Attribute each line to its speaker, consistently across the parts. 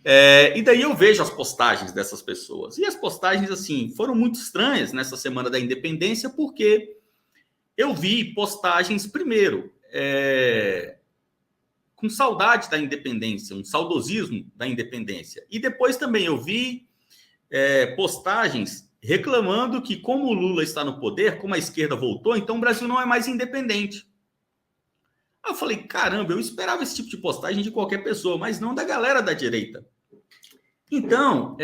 Speaker 1: E daí eu vejo as postagens dessas pessoas. E as postagens, assim, foram muito estranhas nessa semana da independência, porque eu vi postagens, primeiro, com saudade da independência, um saudosismo da independência. E depois também eu vi postagens reclamando que, como o Lula está no poder, como a esquerda voltou, então o Brasil não é mais independente. Aí eu falei, caramba, eu esperava esse tipo de postagem de qualquer pessoa, mas não da galera da direita. Então,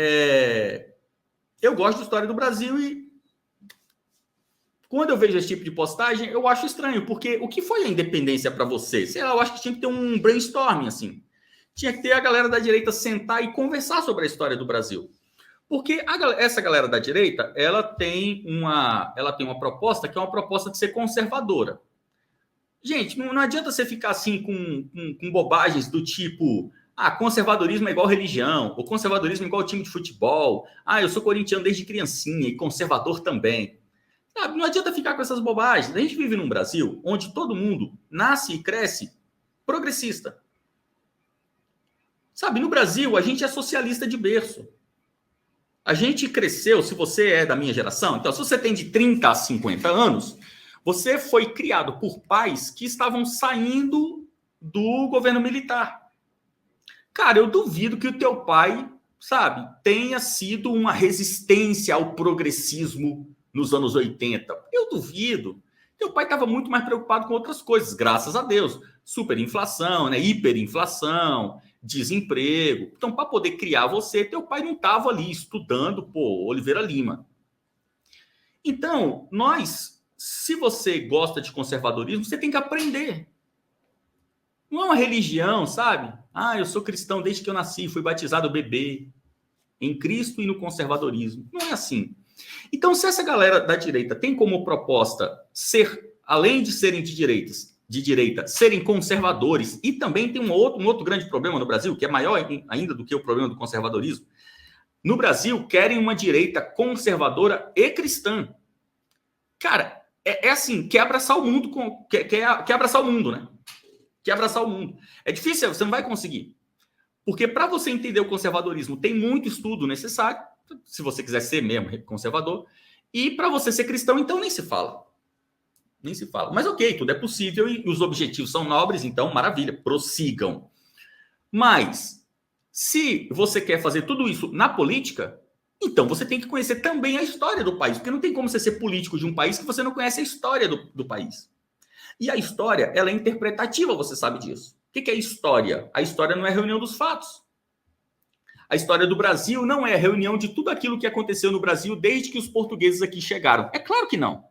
Speaker 1: eu gosto da história do Brasil e quando eu vejo esse tipo de postagem, eu acho estranho, porque o que foi a independência para você? Sei lá, eu acho que tinha que ter um brainstorming, assim. Tinha que ter a galera da direita sentar e conversar sobre a história do Brasil. Porque essa galera da direita, ela tem uma proposta que é uma proposta de ser conservadora. Gente, não adianta você ficar assim com bobagens do tipo: conservadorismo é igual religião, ou conservadorismo é igual time de futebol, eu sou corintiano desde criancinha e conservador também. Sabe, não adianta ficar com essas bobagens. A gente vive num Brasil onde todo mundo nasce e cresce progressista. Sabe, no Brasil a gente é socialista de berço. A gente cresceu, se você é da minha geração, então se você tem de 30 a 50 anos, você foi criado por pais que estavam saindo do governo militar. Cara, eu duvido que o teu pai, sabe, tenha sido uma resistência ao progressismo nos anos 80. Eu duvido. Teu pai estava muito mais preocupado com outras coisas, graças a Deus. Superinflação, né? Hiperinflação, desemprego. Então, para poder criar você, teu pai não estava ali estudando, Oliveira Lima. Então, se você gosta de conservadorismo, você tem que aprender. Não é uma religião, sabe? Eu sou cristão desde que eu nasci, fui batizado bebê em Cristo e no conservadorismo. Não é assim. Então, se essa galera da direita tem como proposta ser, além de serem de direita, serem conservadores, e também tem um outro grande problema no Brasil, que é maior ainda do que o problema do conservadorismo. No Brasil, querem uma direita conservadora e cristã. Cara, é assim, quer abraçar o mundo, quer abraçar o mundo, né? Quer abraçar o mundo. É difícil, você não vai conseguir. Porque para você entender o conservadorismo, tem muito estudo necessário, se você quiser ser mesmo conservador, e para você ser cristão, então nem se fala. Nem se fala. Mas ok, tudo é possível e os objetivos são nobres, então maravilha, prossigam. Mas, se você quer fazer tudo isso na política, então você tem que conhecer também a história do país, porque não tem como você ser político de um país que você não conhece a história do país. E a história, ela é interpretativa, você sabe disso. O que é história? A história não é reunião dos fatos. A história do Brasil não é a reunião de tudo aquilo que aconteceu no Brasil desde que os portugueses aqui chegaram. É claro que não.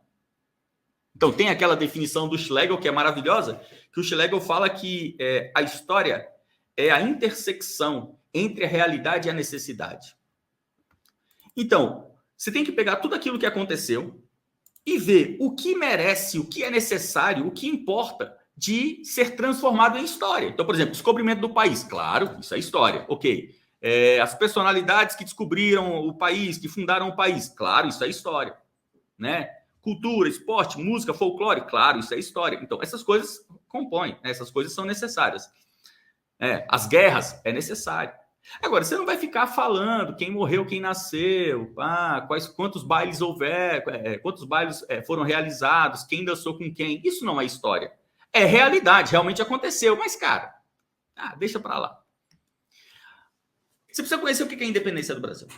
Speaker 1: Então, tem aquela definição do Schlegel, que é maravilhosa, que o Schlegel fala que a história é a intersecção entre a realidade e a necessidade. Então, você tem que pegar tudo aquilo que aconteceu e ver o que merece, o que é necessário, o que importa de ser transformado em história. Então, por exemplo, descobrimento do país. Claro, isso é história. Ok. As personalidades que descobriram o país, que fundaram o país. Claro, isso é história. Né? Cultura, esporte, música, folclore. Claro, isso é história. Então, essas coisas compõem. Né? Essas coisas são necessárias. As guerras é necessário. Agora, você não vai ficar falando quem morreu, quem nasceu, quantos bailes houver, quantos bailes foram realizados, quem dançou com quem. Isso não é história. É realidade, realmente aconteceu. Mas, cara, deixa pra lá. Você precisa conhecer o que é a independência do Brasil.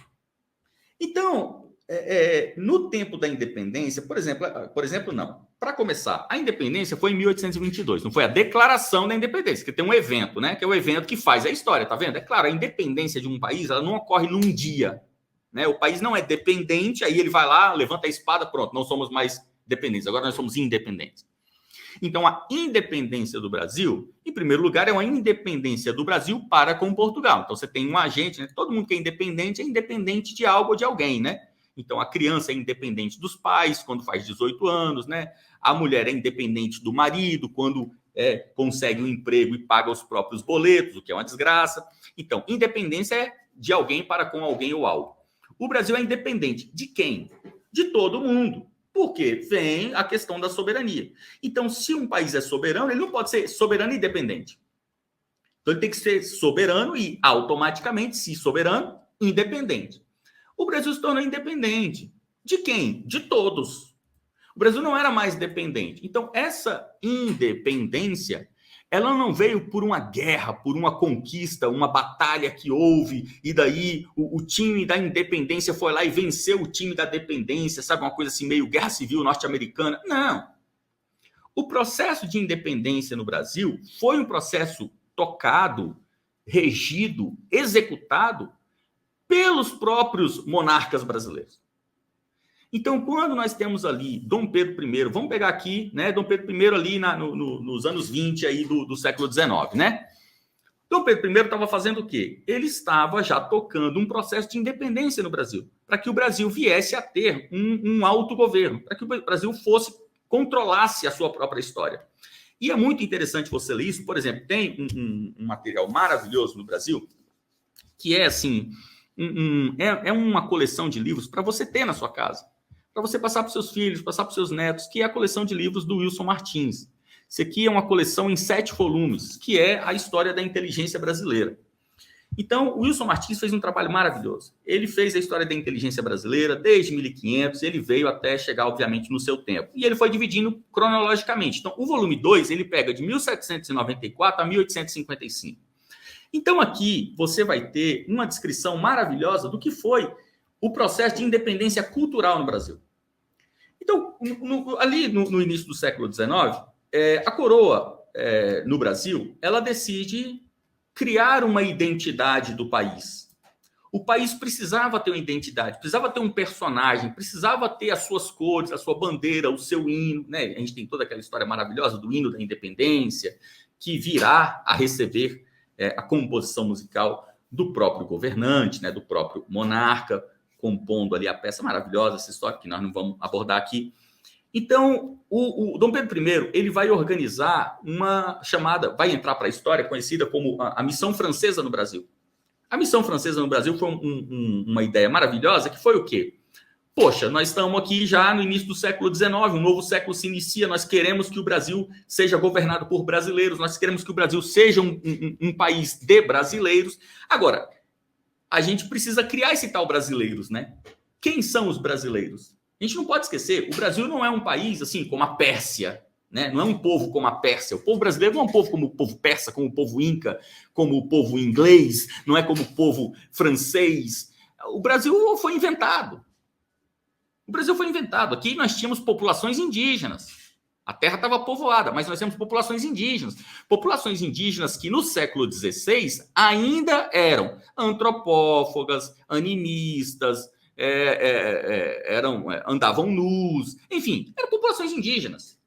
Speaker 1: Então, no tempo da independência, por exemplo, não. Para começar, a independência foi em 1822, não foi a declaração da independência, que tem um evento, né? Que é o evento que faz a história, tá vendo? É claro, a independência de um país, ela não ocorre num dia, né? O país não é dependente, aí ele vai lá, levanta a espada, pronto, não somos mais dependentes, agora nós somos independentes. Então, a independência do Brasil, em primeiro lugar, é uma independência do Brasil para com Portugal. Então, você tem um agente, né? Todo mundo que é independente de algo ou de alguém, né? Então, a criança é independente dos pais quando faz 18 anos, né? A mulher é independente do marido quando consegue um emprego e paga os próprios boletos, o que é uma desgraça. Então, independência é de alguém para com alguém ou algo. O Brasil é independente de quem? De todo mundo. Porque vem a questão da soberania. Então, se um país é soberano, ele não pode ser soberano e independente. Então ele tem que ser soberano e, automaticamente, se soberano, independente. O Brasil se tornou independente. De quem? De todos. O Brasil não era mais dependente. Então, essa independência, ela não veio por uma guerra, por uma conquista, uma batalha que houve, e daí o time da independência foi lá e venceu o time da dependência, sabe? Uma coisa assim, meio guerra civil norte-americana. Não. O processo de independência no Brasil foi um processo tocado, regido, executado pelos próprios monarcas brasileiros. Então, quando nós temos ali Dom Pedro I, vamos pegar aqui, né, Dom Pedro I ali nos anos 20 aí do século XIX, né? Dom Pedro I estava fazendo o quê? Ele estava já tocando um processo de independência no Brasil, para que o Brasil viesse a ter um autogoverno, para que o Brasil controlasse a sua própria história. E é muito interessante você ler isso. Por exemplo, tem um material maravilhoso no Brasil, que é assim, é uma coleção de livros para você ter na sua casa, para você passar para os seus filhos, passar para os seus netos, que é a coleção de livros do Wilson Martins. Isso aqui é uma coleção em 7 volumes, que é a história da inteligência brasileira. Então, o Wilson Martins fez um trabalho maravilhoso. Ele fez a história da inteligência brasileira desde 1500, ele veio até chegar, obviamente, no seu tempo. E ele foi dividindo cronologicamente. Então, o volume 2, ele pega de 1794 a 1855. Então, aqui você vai ter uma descrição maravilhosa do que foi o processo de independência cultural no Brasil. Então, ali no início do século XIX, a coroa no Brasil, ela decide criar uma identidade do país. O país precisava ter uma identidade, precisava ter um personagem, precisava ter as suas cores, a sua bandeira, o seu hino, né? A gente tem toda aquela história maravilhosa do hino da independência, que virá a receber a composição musical do próprio governante, né? Do próprio monarca, compondo ali a peça maravilhosa, essa história que nós não vamos abordar aqui. Então, o Dom Pedro I, ele vai organizar uma chamada, vai entrar para a história, conhecida como a Missão Francesa no Brasil. A Missão Francesa no Brasil foi uma ideia maravilhosa, que foi o quê? Poxa, nós estamos aqui já no início do século XIX, um novo século se inicia, nós queremos que o Brasil seja governado por brasileiros, nós queremos que o Brasil seja um país de brasileiros. Agora, a gente precisa criar esse tal brasileiros, né? Quem são os brasileiros? A gente não pode esquecer, o Brasil não é um país assim como a Pérsia, né? Não é um povo como a Pérsia. O povo brasileiro não é um povo como o povo persa, como o povo inca, como o povo inglês, não é como o povo francês. O Brasil foi inventado. O Brasil foi inventado. Aqui nós tínhamos populações indígenas. A terra estava povoada, mas nós temos populações indígenas. Populações indígenas que no século XVI ainda eram antropófagas, animistas, andavam nus, enfim, eram populações indígenas,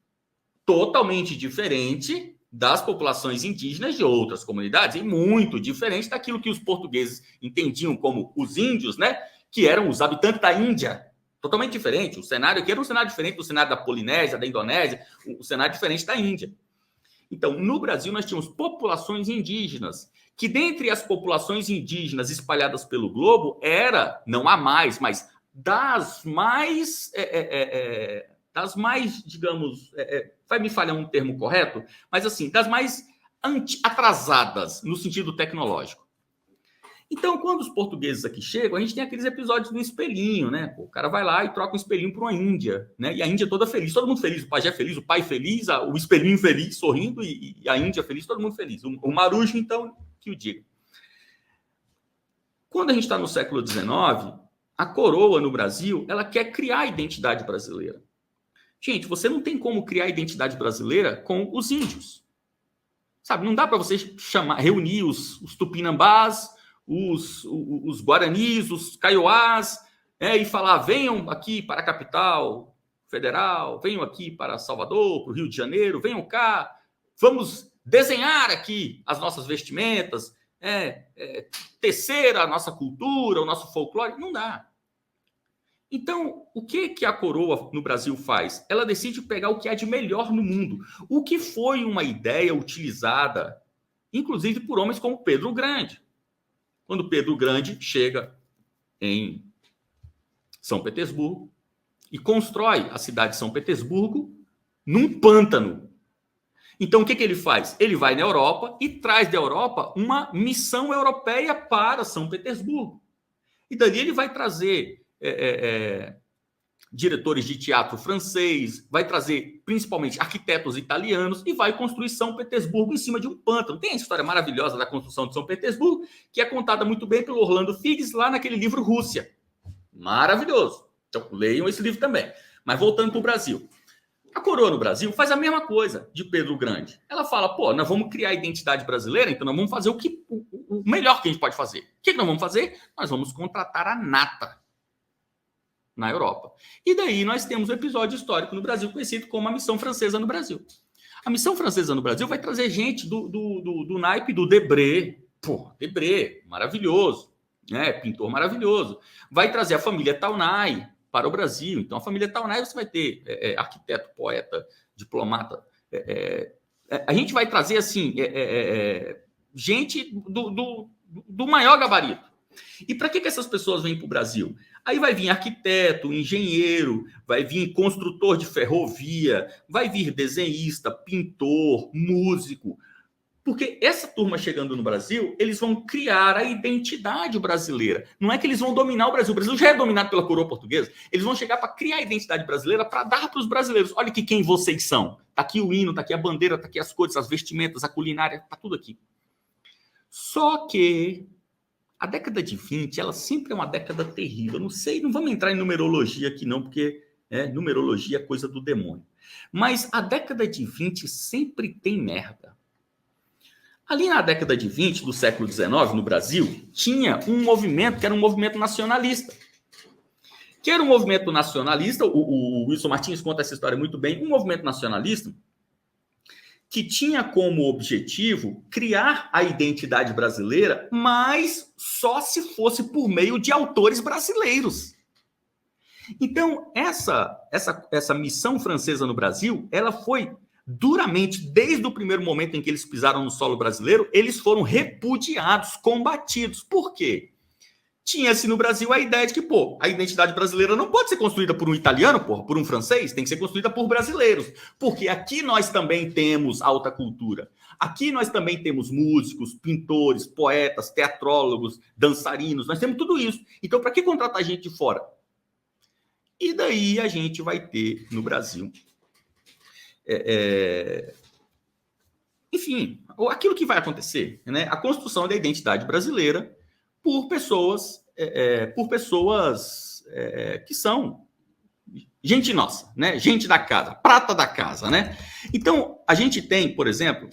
Speaker 1: totalmente diferente das populações indígenas de outras comunidades, e muito diferente daquilo que os portugueses entendiam como os índios, né? Que eram os habitantes da Índia, totalmente diferente. O cenário aqui era um cenário diferente do cenário da Polinésia, da Indonésia, o cenário diferente da Índia. Então, no Brasil, nós tínhamos populações indígenas, que dentre as populações indígenas espalhadas pelo globo, não há mais, mas das mais, digamos, vai me falhar um termo correto, mas assim, das mais atrasadas no sentido tecnológico. Então, quando os portugueses aqui chegam, a gente tem aqueles episódios do espelhinho, né? O cara vai lá e troca um espelhinho para uma Índia, né? E a Índia toda feliz, todo mundo feliz, o pajé feliz, o pai feliz, o espelhinho feliz, sorrindo, e a Índia feliz, todo mundo feliz. O marujo, então, que o diga. Quando a gente está no século XIX, a coroa no Brasil, ela quer criar a identidade brasileira. Gente, você não tem como criar a identidade brasileira com os índios. Sabe, não dá para você reunir os tupinambás, os guaranis, os kaiowás, e falar, venham aqui para a capital federal, venham aqui para Salvador, para o Rio de Janeiro, venham cá, vamos desenhar aqui as nossas vestimentas, tecer a nossa cultura, o nosso folclore. Não dá. Então, o que a coroa no Brasil faz? Ela decide pegar o que há de melhor no mundo, o que foi uma ideia utilizada, inclusive por homens como Pedro o Grande. Quando Pedro o Grande chega em São Petersburgo e constrói a cidade de São Petersburgo num pântano. Então, o que ele faz? Ele vai na Europa e traz da Europa uma missão europeia para São Petersburgo. E dali ele vai trazer diretores de teatro francês, vai trazer principalmente arquitetos italianos e vai construir São Petersburgo em cima de um pântano. Tem a história maravilhosa da construção de São Petersburgo, que é contada muito bem pelo Orlando Figes lá naquele livro Rússia. Maravilhoso. Então, leiam esse livro também. Mas voltando para o Brasil. A coroa no Brasil faz a mesma coisa de Pedro Grande. Ela fala, pô, nós vamos criar a identidade brasileira, então nós vamos fazer o melhor que a gente pode fazer. O que nós vamos fazer? Nós vamos contratar a nata na Europa. E daí nós temos um episódio histórico no Brasil conhecido como a Missão Francesa no Brasil. A Missão Francesa no Brasil vai trazer gente do naipe do Debré. Pô, Debré, maravilhoso, né? Pintor maravilhoso. Vai trazer a família Taunay para o Brasil. Então, a família Taunay, você vai ter arquiteto, poeta, diplomata. A gente vai trazer, assim, gente do maior gabarito. E para que essas pessoas vêm para o Brasil? Aí vai vir arquiteto, engenheiro, vai vir construtor de ferrovia, vai vir desenhista, pintor, músico. Porque essa turma chegando no Brasil, eles vão criar a identidade brasileira. Não é que eles vão dominar o Brasil. O Brasil já é dominado pela coroa portuguesa. Eles vão chegar para criar a identidade brasileira para dar para os brasileiros. Olha aqui quem vocês são. Está aqui o hino, está aqui a bandeira, está aqui as cores, as vestimentas, a culinária, está tudo aqui. Só que a década de 20, ela sempre é uma década terrível. Não sei, não vamos entrar em numerologia aqui não, porque numerologia é coisa do demônio. Mas a década de 20 sempre tem merda. Ali na década de 20 do século XIX, no Brasil, tinha um movimento que era um movimento nacionalista. Que era um movimento nacionalista, o Wilson Martins conta essa história muito bem, um movimento nacionalista que tinha como objetivo criar a identidade brasileira, mas só se fosse por meio de autores brasileiros. Então, essa missão francesa no Brasil, ela foi duramente, desde o primeiro momento em que eles pisaram no solo brasileiro, eles foram repudiados, combatidos. Por quê? Tinha-se no Brasil a ideia de que, a identidade brasileira não pode ser construída por um italiano, por um francês, tem que ser construída por brasileiros. Porque aqui nós também temos alta cultura. Aqui nós também temos músicos, pintores, poetas, teatrólogos, dançarinos, nós temos tudo isso. Então, para que contratar gente de fora? E daí a gente vai ter no Brasil enfim, aquilo que vai acontecer, né? A construção da identidade brasileira por pessoas que são gente nossa, né? Gente da casa, prata da casa, né? Então, a gente tem, por exemplo,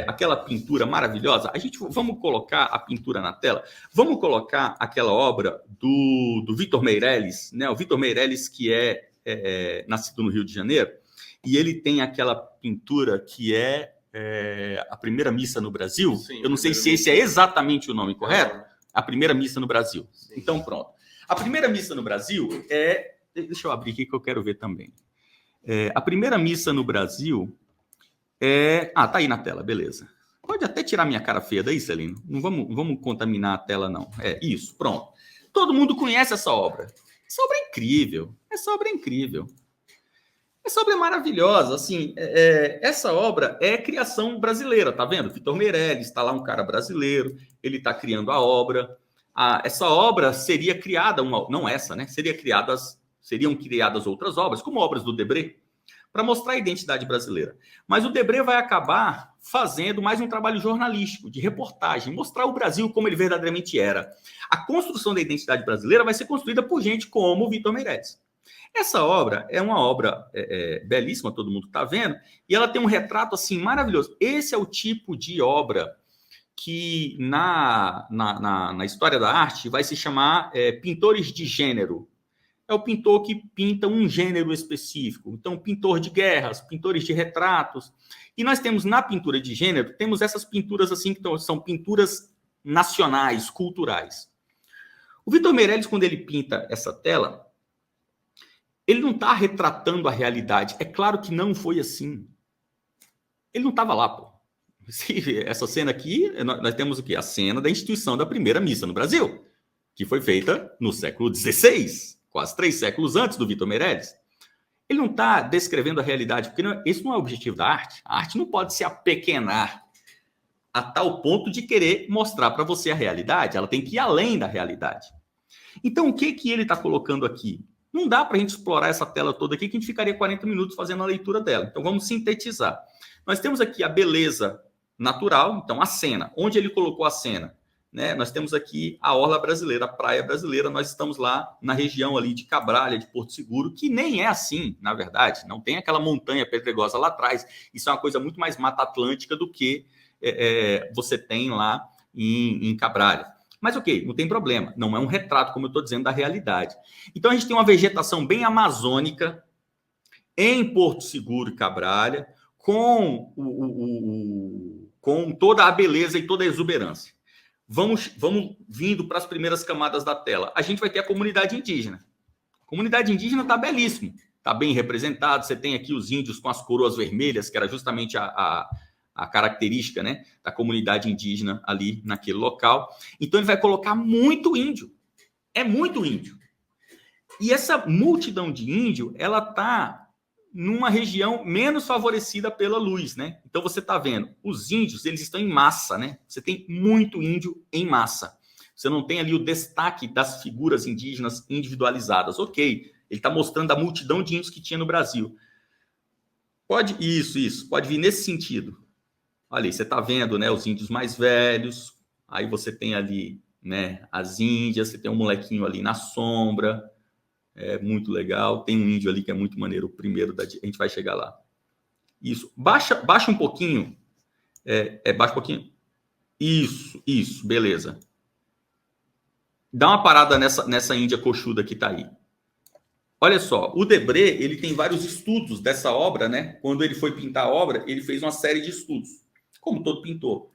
Speaker 1: aquela pintura maravilhosa. Vamos colocar a pintura na tela. Vamos colocar aquela obra do Vitor Meirelles, né? O Vitor Meirelles, que é nascido no Rio de Janeiro. E ele tem aquela pintura que é a primeira missa no Brasil. Sim, eu não sei se esse é exatamente o nome correto. A primeira missa no Brasil. Sim. Então, pronto. A primeira missa no Brasil é... Deixa eu abrir aqui que eu quero ver também. A primeira missa no Brasil é... Ah, tá aí na tela, beleza. Pode até tirar minha cara feia daí, Celino. Não vamos contaminar a tela, não. Isso, pronto. Todo mundo conhece essa obra. Essa obra é incrível. Essa obra é incrível. Essa obra é maravilhosa, assim, essa obra é criação brasileira, tá vendo? Vitor Meirelles, está lá um cara brasileiro, ele está criando a obra. Essa obra seria criada, não essa, né? Seriam criadas outras obras, como obras do Debré, para mostrar a identidade brasileira. Mas o Debré vai acabar fazendo mais um trabalho jornalístico, de reportagem, mostrar o Brasil como ele verdadeiramente era. A construção da identidade brasileira vai ser construída por gente como Vitor Meirelles. Essa obra é uma obra belíssima, todo mundo está vendo, e ela tem um retrato assim maravilhoso. Esse é o tipo de obra que na história da arte vai se chamar pintores de gênero. É o pintor que pinta um gênero específico. Então, pintor de guerras, pintores de retratos. E nós temos na pintura de gênero, temos essas pinturas assim que são pinturas nacionais, culturais. O Vitor Meirelles, quando ele pinta essa tela, ele não está retratando a realidade. É claro que não foi assim. Ele não estava lá, pô. Essa cena aqui, nós temos o quê? A cena da instituição da primeira missa no Brasil, que foi feita no século XVI, quase 3 séculos antes do Vitor Meirelles. Ele não está descrevendo a realidade, porque esse não é o objetivo da arte. A arte não pode se apequenar a tal ponto de querer mostrar para você a realidade. Ela tem que ir além da realidade. Então, o que ele está colocando aqui? Não dá para a gente explorar essa tela toda aqui, que a gente ficaria 40 minutos fazendo a leitura dela. Então, vamos sintetizar. Nós temos aqui a beleza natural, então a cena. Onde ele colocou a cena? Né? Nós temos aqui a orla brasileira, a praia brasileira. Nós estamos lá na região ali de Cabralha, de Porto Seguro, que nem é assim, na verdade. Não tem aquela montanha pedregosa lá atrás. Isso é uma coisa muito mais mata atlântica do que você tem lá em Cabralha. Mas ok, não tem problema. Não é um retrato, como eu estou dizendo, da realidade. Então a gente tem uma vegetação bem amazônica em Porto Seguro e Cabralha, com toda a beleza e toda a exuberância. Vamos vindo para as primeiras camadas da tela. A gente vai ter a comunidade indígena. A comunidade indígena está belíssimo, está bem representado. Você tem aqui os índios com as coroas vermelhas, que era justamente a característica, né, da comunidade indígena ali naquele local. Então ele vai colocar muito índio. É muito índio. E essa multidão de índio, ela está numa região menos favorecida pela luz, né? Então você está vendo, os índios, eles estão em massa, né? Você tem muito índio em massa. Você não tem ali o destaque das figuras indígenas individualizadas. Ok, ele está mostrando a multidão de índios que tinha no Brasil. Isso, pode vir nesse sentido. Olha aí, você está vendo, né, os índios mais velhos, aí você tem ali, né, as índias, você tem um molequinho ali na sombra, é muito legal. Tem um índio ali que é muito maneiro, o primeiro a gente vai chegar lá. Isso, baixa um pouquinho, baixa um pouquinho. Isso, beleza. Dá uma parada nessa índia coxuda que está aí. Olha só, o Debré, ele tem vários estudos dessa obra, né? Quando ele foi pintar a obra, ele fez uma série de estudos, como todo pintor.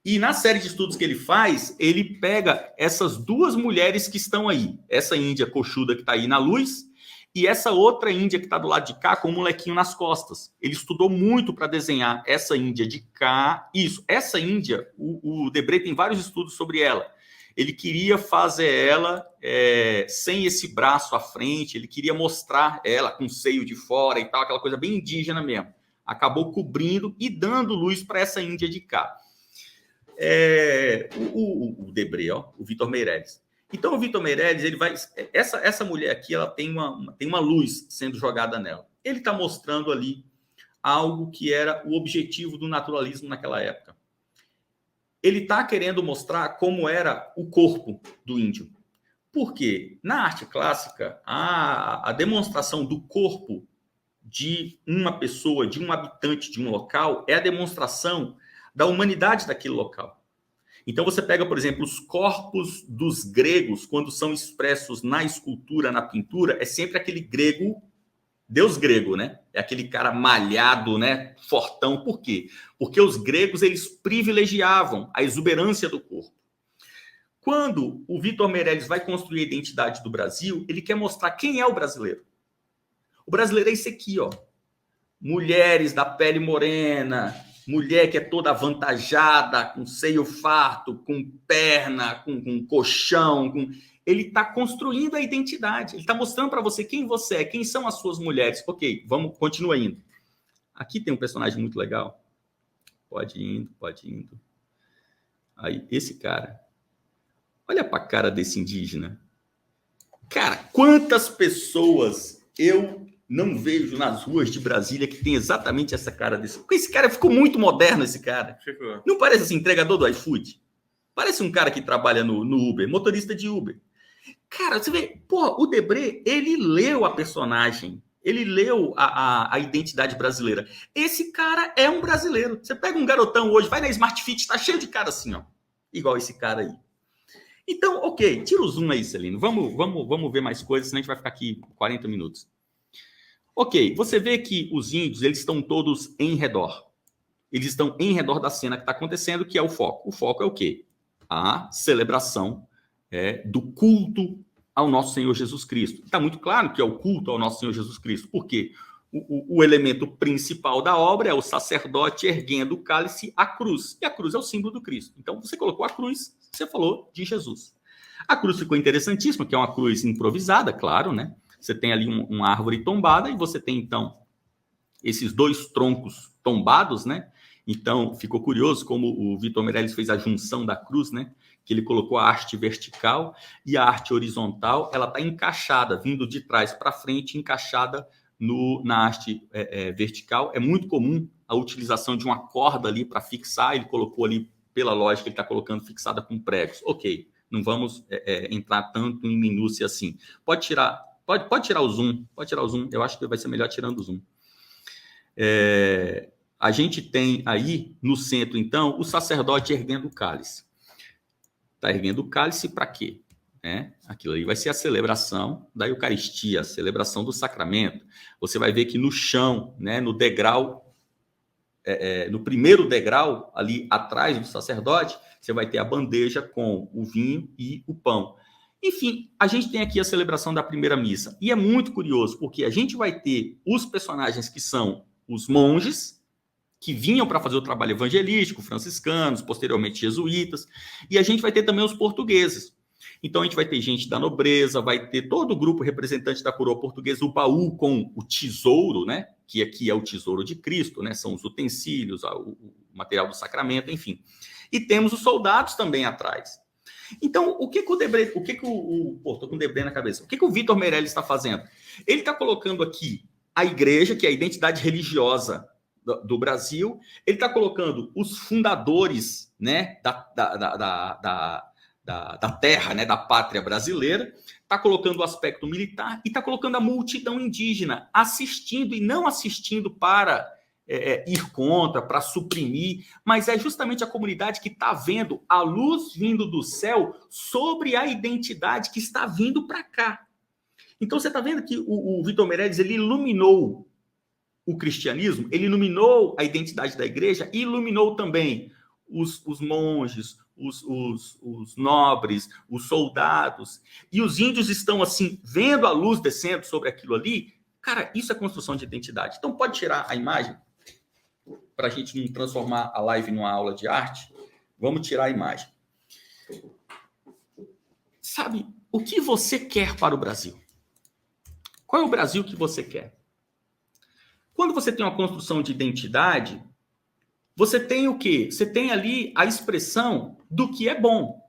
Speaker 1: E na série de estudos que ele faz, ele pega essas duas mulheres que estão aí. Essa índia coxuda que está aí na luz e essa outra índia que está do lado de cá com um molequinho nas costas. Ele estudou muito para desenhar essa índia de cá. Isso, essa índia, o Debré tem vários estudos sobre ela. Ele queria fazer ela sem esse braço à frente, ele queria mostrar ela com o seio de fora e tal, aquela coisa bem indígena mesmo. Acabou cobrindo e dando luz para essa índia de cá. O Debré, o Vitor Meirelles. Então, o Vitor Meirelles, ele vai. Essa mulher aqui, ela tem uma luz sendo jogada nela. Ele está mostrando ali algo que era o objetivo do naturalismo naquela época. Ele está querendo mostrar como era o corpo do índio. Por quê? Na arte clássica, a demonstração do corpo de uma pessoa, de um habitante de um local, é a demonstração da humanidade daquele local. Então você pega, por exemplo, os corpos dos gregos, quando são expressos na escultura, na pintura, é sempre aquele grego, deus grego, né? É aquele cara malhado, né? Fortão. Por quê? Porque os gregos, eles privilegiavam a exuberância do corpo. Quando o Vitor Meirelles vai construir a identidade do Brasil, ele quer mostrar quem é o brasileiro. O brasileiro é esse aqui, ó. Mulheres da pele morena, mulher que é toda avantajada, com seio farto, com perna, com colchão. Ele está construindo a identidade. Ele está mostrando para você quem você é, quem são as suas mulheres. Ok, continua indo. Aqui tem um personagem muito legal. Pode ir indo. Aí, esse cara. Olha para a cara desse indígena. Cara, quantas pessoas eu não vejo nas ruas de Brasília que tem exatamente essa cara desse. Porque esse cara ficou muito moderno, esse cara. Ficou. Não parece assim, entregador do iFood? Parece um cara que trabalha no Uber, motorista de Uber. Cara, você vê, pô, o Debré, ele leu a personagem, ele leu a identidade brasileira. Esse cara é um brasileiro. Você pega um garotão hoje, vai na Smart Fit, tá cheio de cara assim, ó. Igual esse cara aí. Então, ok, tira o zoom aí, Celino. Vamos ver mais coisas, senão a gente vai ficar aqui 40 minutos. Ok, você vê que os índios, eles estão todos em redor. Eles estão em redor da cena que está acontecendo, que é o foco. O foco é o quê? A celebração do culto ao nosso Senhor Jesus Cristo. Está muito claro que é o culto ao nosso Senhor Jesus Cristo. Por quê? O elemento principal da obra é o sacerdote erguendo o cálice, a cruz. E a cruz é o símbolo do Cristo. Então, você colocou a cruz, você falou de Jesus. A cruz ficou interessantíssima, que é uma cruz improvisada, claro, né? Você tem ali uma árvore tombada e você tem, então, esses dois troncos tombados, né? Então, ficou curioso como o Vitor Meirelles fez a junção da cruz, né? Que ele colocou a haste vertical e a haste horizontal, ela está encaixada, vindo de trás para frente, encaixada na haste vertical. É muito comum a utilização de uma corda ali para fixar, ele colocou ali, pela lógica, ele está colocando fixada com pregos. Ok, não vamos entrar tanto em minúcia assim. Pode tirar o zoom, eu acho que vai ser melhor tirando o zoom. A gente tem aí no centro, então, o sacerdote erguendo o cálice. Está erguendo o cálice para quê? Aquilo aí vai ser a celebração da Eucaristia, a celebração do sacramento. Você vai ver que no chão, né, no degrau, no primeiro degrau, ali atrás do sacerdote, você vai ter a bandeja com o vinho e o pão. Enfim, a gente tem aqui a celebração da primeira missa. E é muito curioso, porque a gente vai ter os personagens que são os monges, que vinham para fazer o trabalho evangelístico, franciscanos, posteriormente jesuítas, e a gente vai ter também os portugueses. Então a gente vai ter gente da nobreza, vai ter todo o grupo representante da coroa portuguesa, o baú com o tesouro, né? Que aqui é o tesouro de Cristo, né? São os utensílios, o material do sacramento, enfim. E temos os soldados também atrás. Então, o que o Debré, tô com o Debré na cabeça. O que o Vitor Meirelles está fazendo? Ele está colocando aqui a igreja, que é a identidade religiosa do Brasil, ele está colocando os fundadores, né, da terra, né, da pátria brasileira, está colocando o aspecto militar e está colocando a multidão indígena assistindo e não assistindo para ir contra, para suprimir, mas é justamente a comunidade que está vendo a luz vindo do céu sobre a identidade que está vindo para cá. Então você está vendo que o Vitor Meirelles, ele iluminou o cristianismo, ele iluminou a identidade da igreja e iluminou também os monges, os nobres, os soldados. E os índios estão, assim, vendo a luz descendo sobre aquilo ali. Cara, isso é construção de identidade. Então, pode tirar a imagem para a gente não transformar a live numa aula de arte. Vamos tirar a imagem. Sabe, o que você quer para o Brasil? Qual é o Brasil que você quer? Quando você tem uma construção de identidade, você tem o quê? Você tem ali a expressão do que é bom.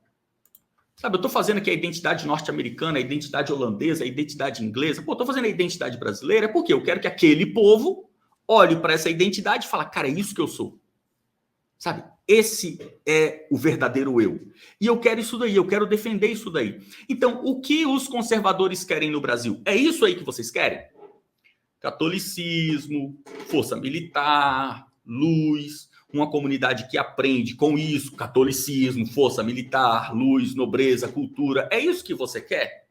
Speaker 1: Sabe, eu estou fazendo aqui a identidade norte-americana, a identidade holandesa, a identidade inglesa. Pô, estou fazendo a identidade brasileira porque eu quero que aquele povo olhe para essa identidade e fale, cara, é isso que eu sou. Sabe, esse é o verdadeiro eu. E eu quero isso daí, eu quero defender isso daí. Então, o que os conservadores querem no Brasil? É isso aí que vocês querem? Catolicismo, força militar, luz, uma comunidade que aprende com isso, catolicismo, força militar, luz, nobreza, cultura. É isso que você quer?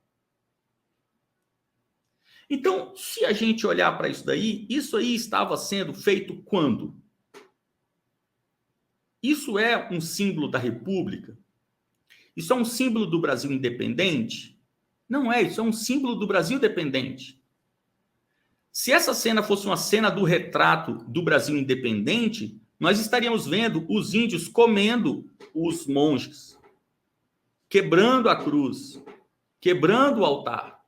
Speaker 1: Então, se a gente olhar para isso aí estava sendo feito quando? Isso é um símbolo da República? Isso é um símbolo do Brasil independente? Não é, isso é um símbolo do Brasil dependente. Se essa cena fosse uma cena do retrato do Brasil independente, nós estaríamos vendo os índios comendo os monges, quebrando a cruz, quebrando o altar.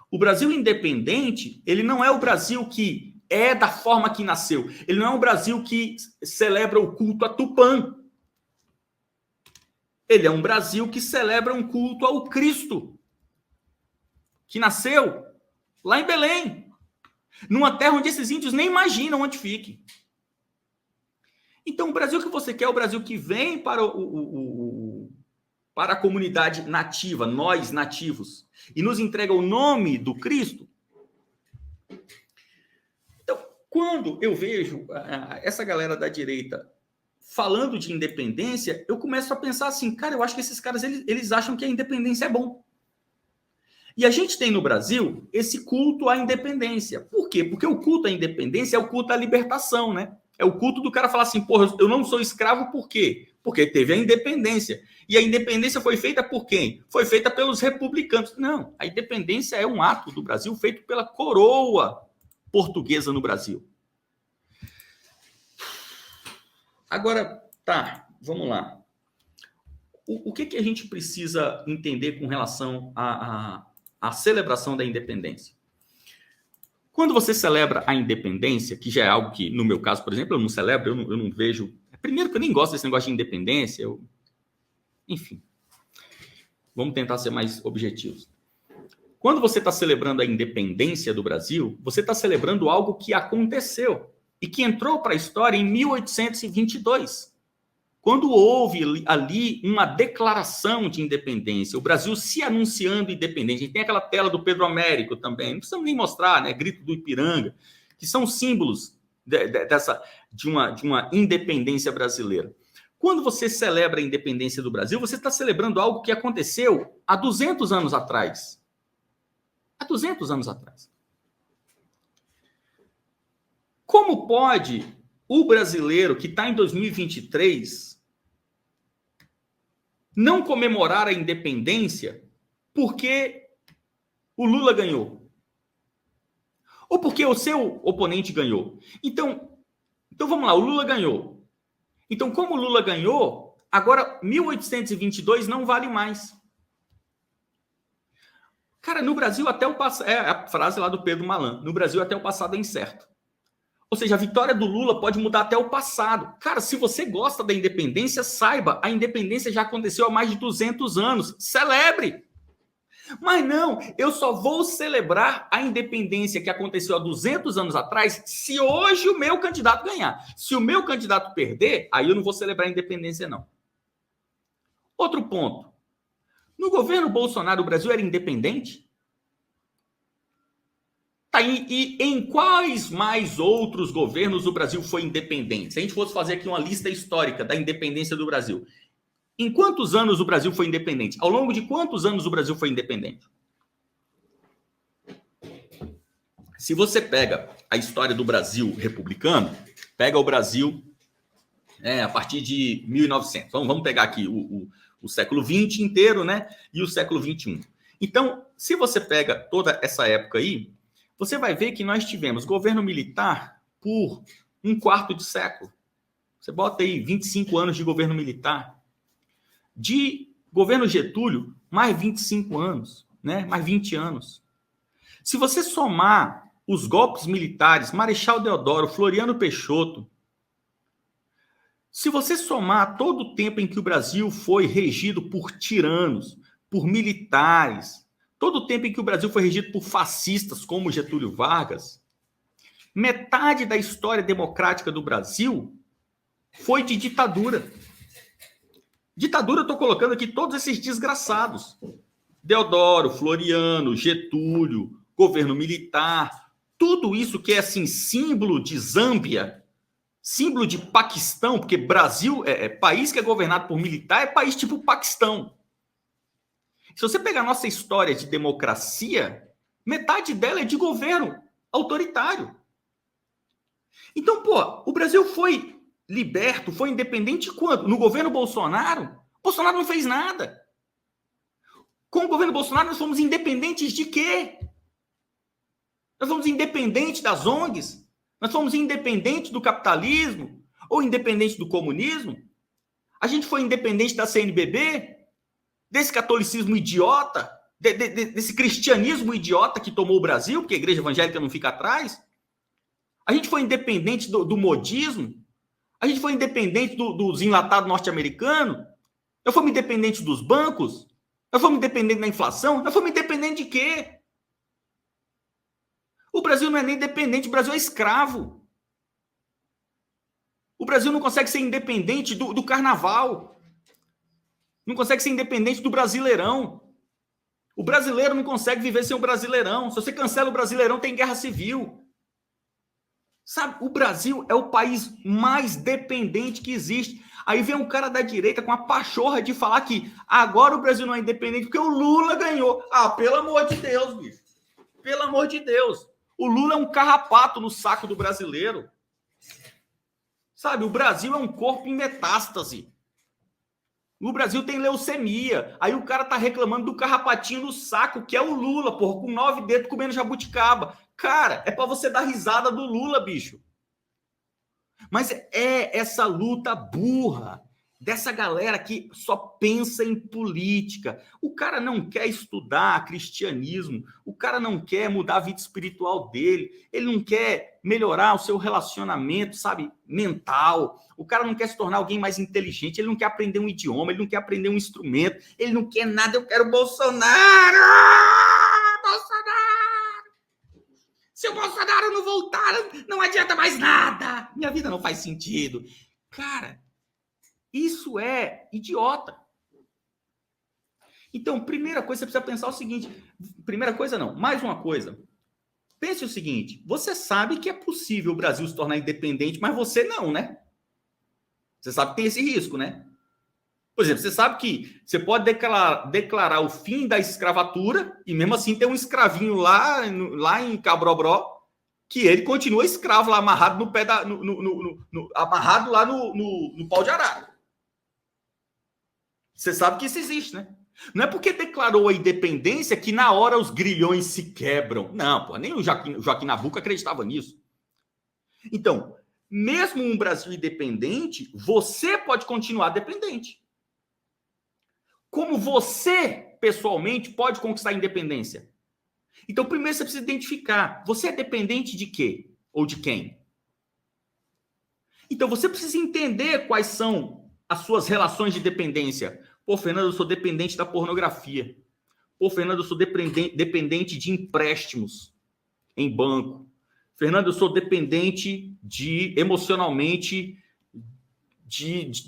Speaker 1: O Brasil independente, ele não é o Brasil que é da forma que nasceu. Ele não é o Brasil que celebra o culto a Tupã. Ele é um Brasil que celebra um culto ao Cristo, que nasceu lá em Belém, numa terra onde esses índios nem imaginam onde fique. Então, o Brasil que você quer é o Brasil que vem para para a comunidade nativa, nós nativos, e nos entrega o nome do Cristo. Então, quando eu vejo essa galera da direita falando de independência, eu começo a pensar assim, cara, eu acho que esses caras, eles acham que a independência é bom. E a gente tem no Brasil esse culto à independência. Por quê? Porque o culto à independência é o culto à libertação, né? É o culto do cara falar assim, porra, eu não sou escravo por quê? Porque teve a independência. E a independência foi feita por quem? Foi feita pelos republicanos. Não, a independência é um ato do Brasil feito pela coroa portuguesa no Brasil. Agora, tá, vamos lá. O que a gente precisa entender com relação a celebração da independência. Quando você celebra a independência, que já é algo que, no meu caso, por exemplo, eu não celebro, eu não vejo... Primeiro que eu nem gosto desse negócio de independência, enfim. Vamos tentar ser mais objetivos. Quando você está celebrando a independência do Brasil, você está celebrando algo que aconteceu e que entrou para a história em 1822, quando houve ali uma declaração de independência, o Brasil se anunciando independente. A gente tem aquela tela do Pedro Américo também, não precisamos nem mostrar, né? Grito do Ipiranga, que são símbolos de uma independência brasileira. Quando você celebra a independência do Brasil, você está celebrando algo que aconteceu há 200 anos atrás. Há 200 anos atrás. Como pode o brasileiro que está em 2023 não comemorar a independência porque o Lula ganhou? Ou porque o seu oponente ganhou? Então vamos lá, o Lula ganhou. Então, como o Lula ganhou, agora 1822 não vale mais. Cara, no Brasil até o passado... É a frase lá do Pedro Malan. No Brasil até o passado é incerto. Ou seja, a vitória do Lula pode mudar até o passado. Cara, se você gosta da independência, saiba, a independência já aconteceu há mais de 200 anos. Celebre! Mas não, eu só vou celebrar a independência que aconteceu há 200 anos atrás se hoje o meu candidato ganhar. Se o meu candidato perder, aí eu não vou celebrar a independência, não. Outro ponto. No governo Bolsonaro, o Brasil era independente? Tá, e em quais mais outros governos o Brasil foi independente? Se a gente fosse fazer aqui uma lista histórica da independência do Brasil, em quantos anos o Brasil foi independente? Ao longo de quantos anos o Brasil foi independente? Se você pega a história do Brasil republicano, pega o Brasil a partir de 1900. Vamos pegar aqui o século XX inteiro, né? E o século XXI. Então, se você pega toda essa época aí, você vai ver que nós tivemos governo militar por um quarto de século. Você bota aí 25 anos de governo militar. De governo Getúlio, mais 25 anos, né? Mais 20 anos. Se você somar os golpes militares, Marechal Deodoro, Floriano Peixoto, se você somar todo o tempo em que o Brasil foi regido por tiranos, por militares, todo o tempo em que o Brasil foi regido por fascistas como Getúlio Vargas, metade da história democrática do Brasil foi de ditadura. Ditadura, eu estou colocando aqui todos esses desgraçados. Deodoro, Floriano, Getúlio, governo militar, tudo isso que é assim, símbolo de Zâmbia, símbolo de Paquistão, porque Brasil, país que é governado por militar, é país tipo Paquistão. Se você pegar a nossa história de democracia, metade dela é de governo autoritário. Então, o Brasil foi liberto, foi independente quando? No governo Bolsonaro? Bolsonaro não fez nada. Com o governo Bolsonaro, nós fomos independentes de quê? Nós fomos independentes das ONGs? Nós fomos independentes do capitalismo? Ou independentes do comunismo? A gente foi independente da CNBB? Desse catolicismo idiota? Desse cristianismo idiota que tomou o Brasil, porque a igreja evangélica não fica atrás? A gente foi independente do modismo? A gente foi independente dos enlatados norte-americanos? Nós fomos independentes dos bancos? Nós fomos independentes da inflação? Nós fomos independentes de quê? O Brasil não é nem independente, o Brasil é escravo. O Brasil não consegue ser independente do carnaval. Não consegue ser independente do Brasileirão. O brasileiro não consegue viver sem o Brasileirão. Se você cancela o Brasileirão, tem guerra civil. Sabe, o Brasil é o país mais dependente que existe. Aí vem um cara da direita com a pachorra de falar que agora o Brasil não é independente porque o Lula ganhou. Ah, pelo amor de Deus, bicho. Pelo amor de Deus. O Lula é um carrapato no saco do brasileiro. Sabe, o Brasil é um corpo em metástase. O Brasil tem leucemia. Aí o cara tá reclamando do carrapatinho no saco, que é o Lula, porra, com 9 dedos comendo jabuticaba. Cara, é pra você dar risada do Lula, bicho. Mas é essa luta burra, dessa galera que só pensa em política. O cara não quer estudar cristianismo, o cara não quer mudar a vida espiritual dele, ele não quer melhorar o seu relacionamento, sabe, mental. O cara não quer se tornar alguém mais inteligente, ele não quer aprender um idioma, ele não quer aprender um instrumento, ele não quer nada. Eu quero Bolsonaro! Bolsonaro! Se o Bolsonaro não voltar, não adianta mais nada. Minha vida não faz sentido. Cara, isso é idiota. Então, primeira coisa, você precisa pensar o seguinte. Primeira coisa não, mais uma coisa. Pense o seguinte, você sabe que é possível o Brasil se tornar independente, mas você não, né? Você sabe que tem esse risco, né? Por exemplo, você sabe que você pode declarar o fim da escravatura e mesmo assim ter um escravinho lá em Cabrobró que ele continua escravo lá, amarrado no pé da... amarrado lá no pau de arara. Você sabe que isso existe, né? Não é porque declarou a independência que na hora os grilhões se quebram. Não, pô, nem o Joaquim Nabuco acreditava nisso. Então, mesmo um Brasil independente, você pode continuar dependente. Como você, pessoalmente, pode conquistar a independência? Então, primeiro você precisa identificar, você é dependente de quê? Ou de quem? Então, você precisa entender quais são as suas relações de dependência. Pô, Fernando, eu sou dependente da pornografia. Pô, Fernando, eu sou dependente de empréstimos em banco. Fernando, eu sou dependente emocionalmente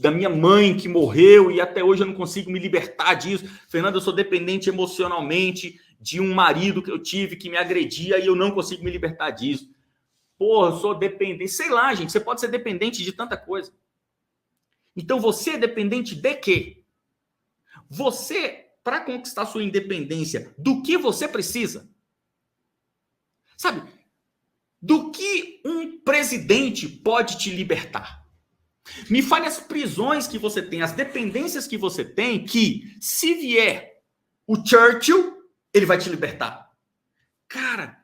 Speaker 1: da minha mãe que morreu e até hoje eu não consigo me libertar disso. Fernando, eu sou dependente emocionalmente de um marido que eu tive que me agredia e eu não consigo me libertar disso. Pô, eu sou dependente. Sei lá, gente, você pode ser dependente de tanta coisa. Então, você é dependente de quê? Você, para conquistar sua independência, do que você precisa? Sabe? Do que um presidente pode te libertar? Me fale as prisões que você tem, as dependências que você tem, que se vier o Churchill, ele vai te libertar. Cara,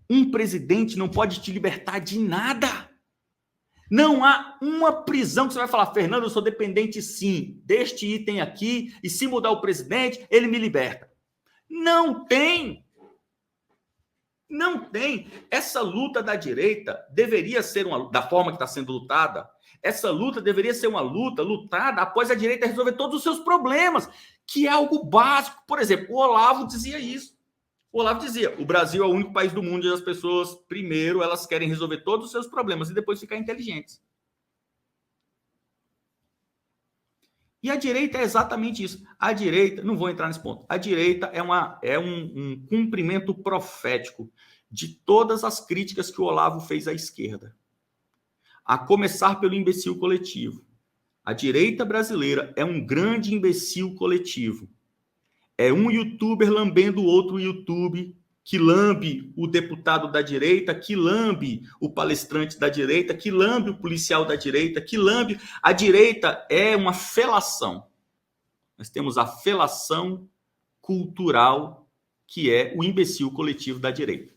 Speaker 1: um presidente não pode te libertar de nada. Não há uma prisão que você vai falar, Fernando, eu sou dependente sim, deste item aqui, e se mudar o presidente, ele me liberta. Não tem. Não tem. Essa luta da direita deveria ser da forma que está sendo lutada, essa luta deveria ser uma luta lutada após a direita resolver todos os seus problemas, que é algo básico. Por exemplo, o Olavo dizia isso. O Olavo dizia, o Brasil é o único país do mundo onde as pessoas, primeiro, elas querem resolver todos os seus problemas e depois ficar inteligentes. E a direita é exatamente isso. A direita, não vou entrar nesse ponto, a direita é um cumprimento profético de todas as críticas que o Olavo fez à esquerda. A começar pelo imbecil coletivo. A direita brasileira é um grande imbecil coletivo. É um youtuber lambendo outro YouTube, que lambe o deputado da direita, que lambe o palestrante da direita, que lambe o policial da direita, que lambe... A direita é uma felação. Nós temos a felação cultural, que é o imbecil coletivo da direita.